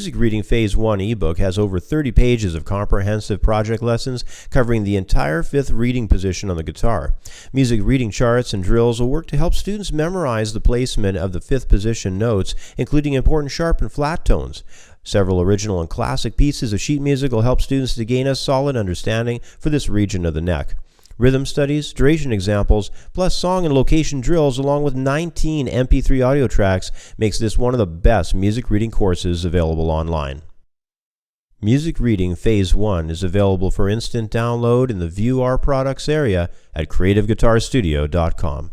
Music Reading Phase 1 ebook has over 30 pages of comprehensive project lessons covering the entire fifth reading position on the guitar. Music reading charts and drills will work to help students memorize the placement of the fifth position notes, including important sharp and flat tones. Several original and classic pieces of sheet music will help students to gain a solid understanding for this region of the neck. Rhythm studies, duration examples, plus song and location drills along with 19 MP3 audio tracks makes this one of the best music reading courses available online. Music Reading Phase 1 is available for instant download in the View Our Products area at creativeguitarstudio.com.